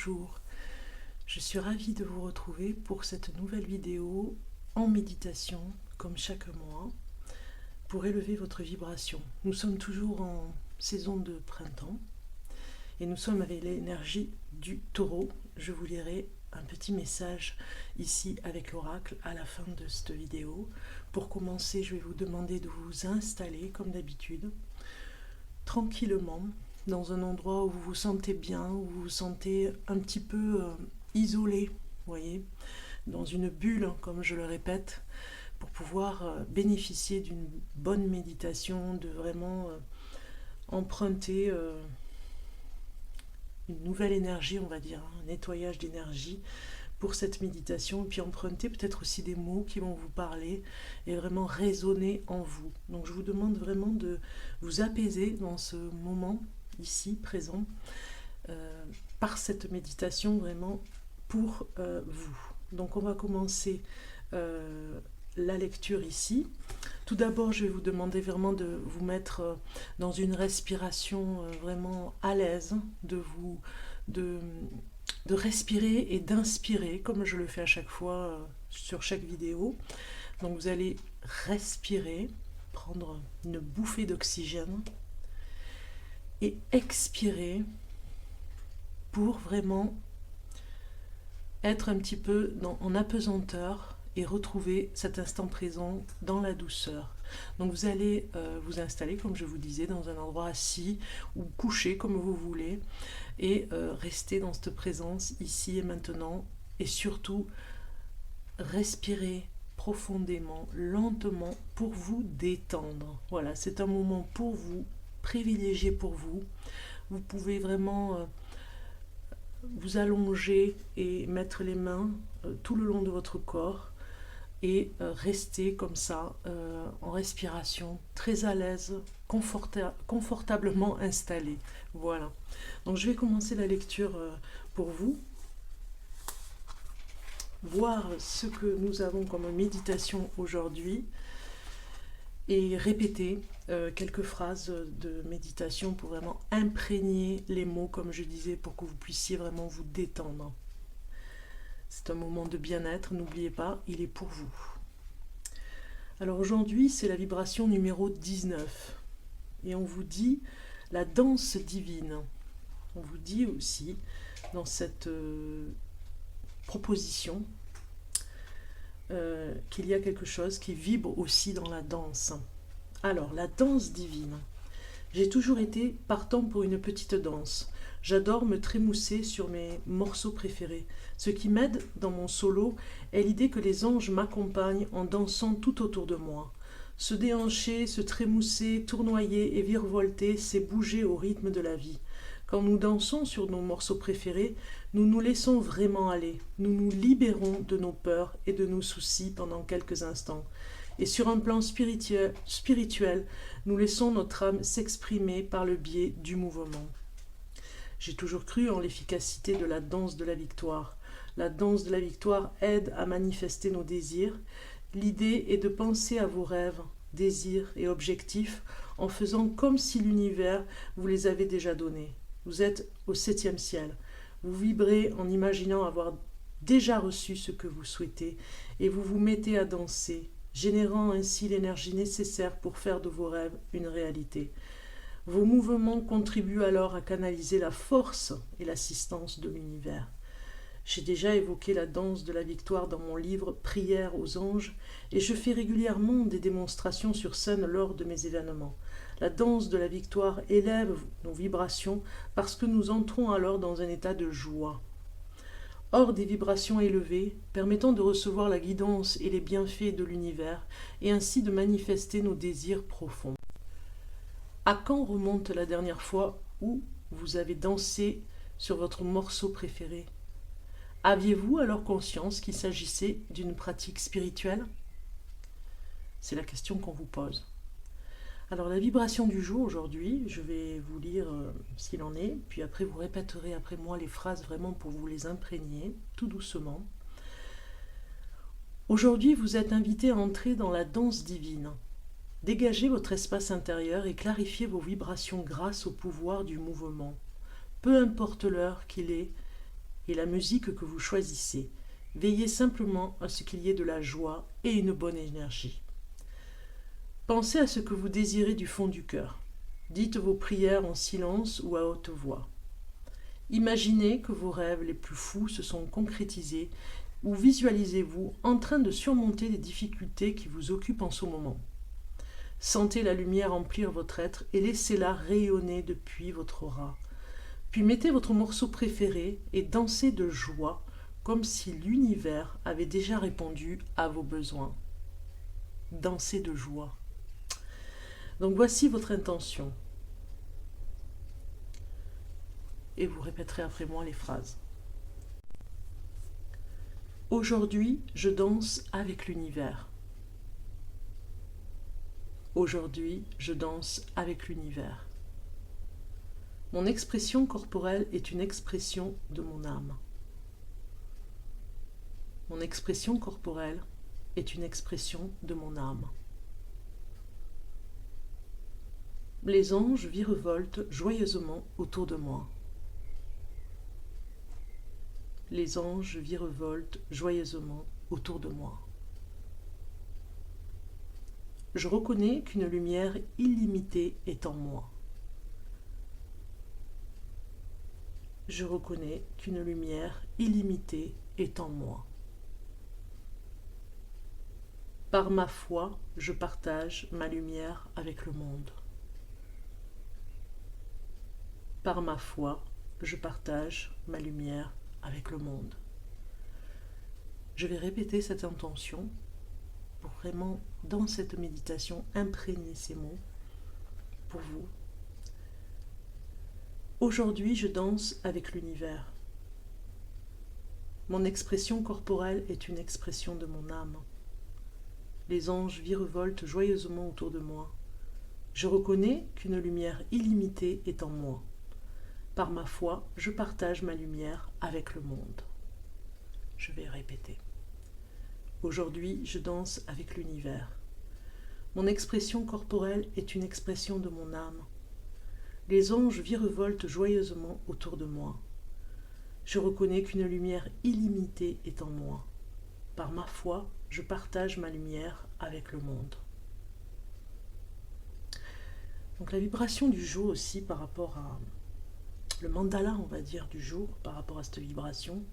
bonjour, je suis ravie de vous retrouver pour cette nouvelle vidéo en méditation, comme chaque mois, pour élever votre vibration. Nous sommes toujours en saison de printemps et nous sommes avec l'énergie du taureau. Je vous lirai un petit message ici avec l'oracle à la fin de cette vidéo. Pour commencer, je vais vous demander de vous installer comme d'habitude, tranquillement, dans un endroit où vous vous sentez bien, où vous vous sentez un petit peu isolé, vous voyez, dans une bulle, comme je le répète, pour pouvoir bénéficier d'une bonne méditation, de vraiment emprunter une nouvelle énergie, on va dire, un nettoyage d'énergie pour cette méditation, et puis emprunter peut-être aussi des mots qui vont vous parler et vraiment résonner en vous. Donc je vous demande vraiment de vous apaiser dans ce moment ici, présent, par cette méditation vraiment pour vous. Donc on va commencer la lecture ici. Tout d'abord, je vais vous demander vraiment de vous mettre dans une respiration vraiment à l'aise, de respirer et d'inspirer, comme je le fais à chaque fois sur chaque vidéo. Donc vous allez respirer, prendre une bouffée d'oxygène et expirer pour vraiment être un petit peu en apesanteur et retrouver cet instant présent dans la douceur. Donc vous allez vous installer, comme je vous disais, dans un endroit assis ou couché comme vous voulez et rester dans cette présence ici et maintenant, et surtout respirer profondément, lentement, pour vous détendre. Voilà, c'est un moment pour vous, privilégié pour vous. Vous pouvez vraiment vous allonger et mettre les mains tout le long de votre corps et rester comme ça en respiration, très à l'aise, confortablement installé. Voilà. Donc je vais commencer la lecture pour vous. Voir ce que nous avons comme méditation aujourd'hui et répéter quelques phrases de méditation pour vraiment imprégner les mots, comme je disais, pour que vous puissiez vraiment vous détendre. C'est un moment de bien-être, n'oubliez pas, il est pour vous. Alors aujourd'hui, c'est la vibration numéro 19. Et on vous dit la danse divine. On vous dit aussi, dans cette proposition, qu'il y a quelque chose qui vibre aussi dans la danse. Alors, la danse divine. J'ai toujours été partant pour une petite danse. J'adore me trémousser sur mes morceaux préférés. Ce qui m'aide dans mon solo est l'idée que les anges m'accompagnent en dansant tout autour de moi. Se déhancher, se trémousser, tournoyer et virevolter, c'est bouger au rythme de la vie. Quand nous dansons sur nos morceaux préférés, nous nous laissons vraiment aller. Nous nous libérons de nos peurs et de nos soucis pendant quelques instants. Et sur un plan spirituel, nous laissons notre âme s'exprimer par le biais du mouvement. J'ai toujours cru en l'efficacité de la danse de la victoire. La danse de la victoire aide à manifester nos désirs. L'idée est de penser à vos rêves, désirs et objectifs en faisant comme si l'univers vous les avait déjà donnés. Vous êtes au 7e ciel. Vous vibrez en imaginant avoir déjà reçu ce que vous souhaitez et vous vous mettez à danser, générant ainsi l'énergie nécessaire pour faire de vos rêves une réalité. Vos mouvements contribuent alors à canaliser la force et l'assistance de l'univers. J'ai déjà évoqué la danse de la victoire dans mon livre « Prière aux anges » et je fais régulièrement des démonstrations sur scène lors de mes événements. La danse de la victoire élève nos vibrations parce que nous entrons alors dans un état de joie. Hors des vibrations élevées, permettant de recevoir la guidance et les bienfaits de l'univers et ainsi de manifester nos désirs profonds. À quand remonte la dernière fois où vous avez dansé sur votre morceau préféré ? Aviez-vous alors conscience qu'il s'agissait d'une pratique spirituelle ? C'est la question qu'on vous pose. Alors la vibration du jour aujourd'hui, je vais vous lire ce qu'il en est, puis après vous répéterez après moi les phrases vraiment pour vous les imprégner, tout doucement. Aujourd'hui, vous êtes invité à entrer dans la danse divine. Dégagez votre espace intérieur et clarifiez vos vibrations grâce au pouvoir du mouvement. Peu importe l'heure qu'il est, et la musique que vous choisissez. Veillez simplement à ce qu'il y ait de la joie et une bonne énergie. Pensez à ce que vous désirez du fond du cœur. Dites vos prières en silence ou à haute voix. Imaginez que vos rêves les plus fous se sont concrétisés ou visualisez-vous en train de surmonter les difficultés qui vous occupent en ce moment. Sentez la lumière remplir votre être et laissez-la rayonner depuis votre aura. Puis mettez votre morceau préféré et dansez de joie comme si l'univers avait déjà répondu à vos besoins. Dansez de joie. Donc voici votre intention. Et vous répéterez après moi les phrases. Aujourd'hui, je danse avec l'univers. Aujourd'hui, je danse avec l'univers. Mon expression corporelle est une expression de mon âme. Mon expression corporelle est une expression de mon âme. Les anges virevoltent joyeusement autour de moi. Les anges virevoltent joyeusement autour de moi. Je reconnais qu'une lumière illimitée est en moi. Je reconnais qu'une lumière illimitée est en moi. Par ma foi, je partage ma lumière avec le monde. Par ma foi, je partage ma lumière avec le monde. Je vais répéter cette intention pour vraiment, dans cette méditation, imprégner ces mots pour vous. Aujourd'hui, je danse avec l'univers. Mon expression corporelle est une expression de mon âme. Les anges virevoltent joyeusement autour de moi. Je reconnais qu'une lumière illimitée est en moi. Par ma foi, je partage ma lumière avec le monde. Je vais répéter. Aujourd'hui, je danse avec l'univers. Mon expression corporelle est une expression de mon âme. Les anges virevoltent joyeusement autour de moi. Je reconnais qu'une lumière illimitée est en moi. Par ma foi, je partage ma lumière avec le monde. Donc la vibration du jour aussi par rapport à le mandala, on va dire, du jour, par rapport à cette vibration,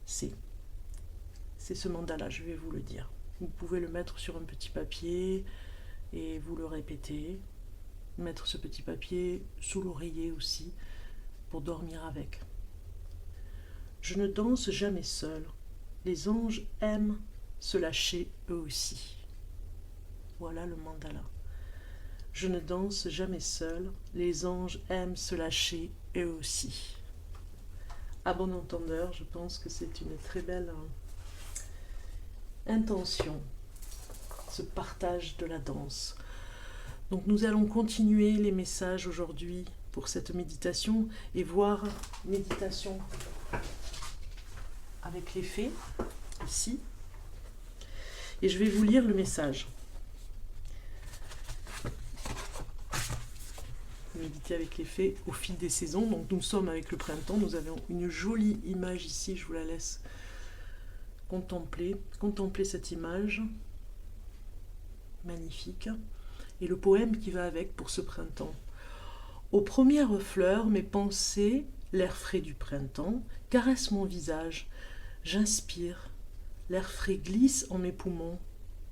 c'est ce mandala, je vais vous le dire. Vous pouvez le mettre sur un petit papier et vous le répétez. Mettre ce petit papier sous l'oreiller aussi, pour dormir avec. Je ne danse jamais seul. Les anges aiment se lâcher eux aussi. Voilà le mandala. Je ne danse jamais seul. Les anges aiment se lâcher eux aussi. À bon entendeur, je pense que c'est une très belle intention, ce partage de la danse. Donc nous allons continuer les messages aujourd'hui pour cette méditation et voir méditation avec les fées ici. Et je vais vous lire le message. Méditer avec les fées au fil des saisons. Donc nous sommes avec le printemps. Nous avons une jolie image ici. Je vous la laisse contempler cette image magnifique. Et le poème qui va avec pour ce printemps. Aux premières fleurs, mes pensées, l'air frais du printemps, caressent mon visage. J'inspire, l'air frais glisse en mes poumons.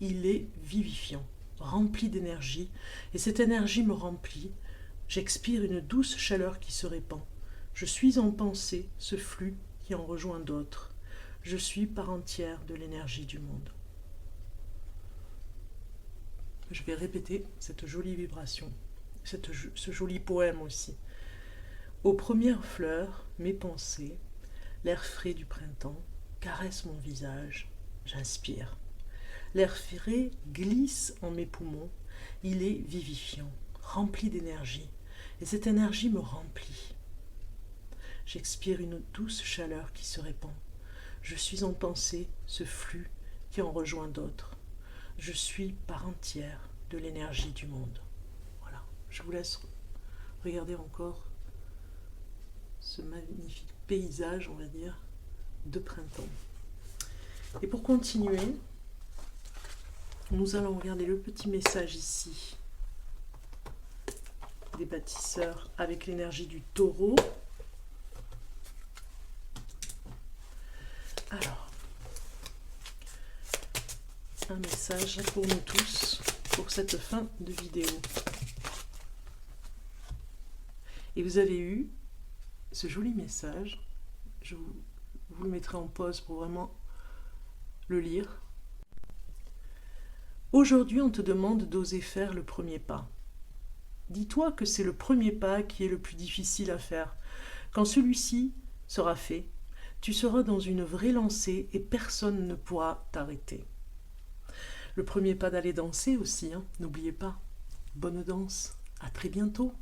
Il est vivifiant, rempli d'énergie, et cette énergie me remplit. J'expire une douce chaleur qui se répand. Je suis en pensée, ce flux qui en rejoint d'autres. Je suis part entière de l'énergie du monde. Je vais répéter cette jolie vibration, ce joli poème aussi. Aux premières fleurs, mes pensées, l'air frais du printemps, caresse mon visage, j'inspire. L'air frais glisse en mes poumons, il est vivifiant, rempli d'énergie, et cette énergie me remplit. J'expire une douce chaleur qui se répand. Je suis en pensée, ce flux qui en rejoint d'autres. Je suis part entière de l'énergie du monde. Voilà, je vous laisse regarder encore ce magnifique paysage, on va dire, de printemps. Et pour continuer, nous allons regarder le petit message ici des bâtisseurs avec l'énergie du taureau. Alors, un message pour nous tous pour cette fin de vidéo. Et vous avez eu ce joli message. Je vous le mettrai en pause pour vraiment le lire. Aujourd'hui, on te demande d'oser faire le premier pas. Dis-toi que c'est le premier pas qui est le plus difficile à faire. Quand celui-ci sera fait, tu seras dans une vraie lancée et personne ne pourra t'arrêter. Le premier pas d'aller danser aussi, hein, n'oubliez pas. Bonne danse, à très bientôt.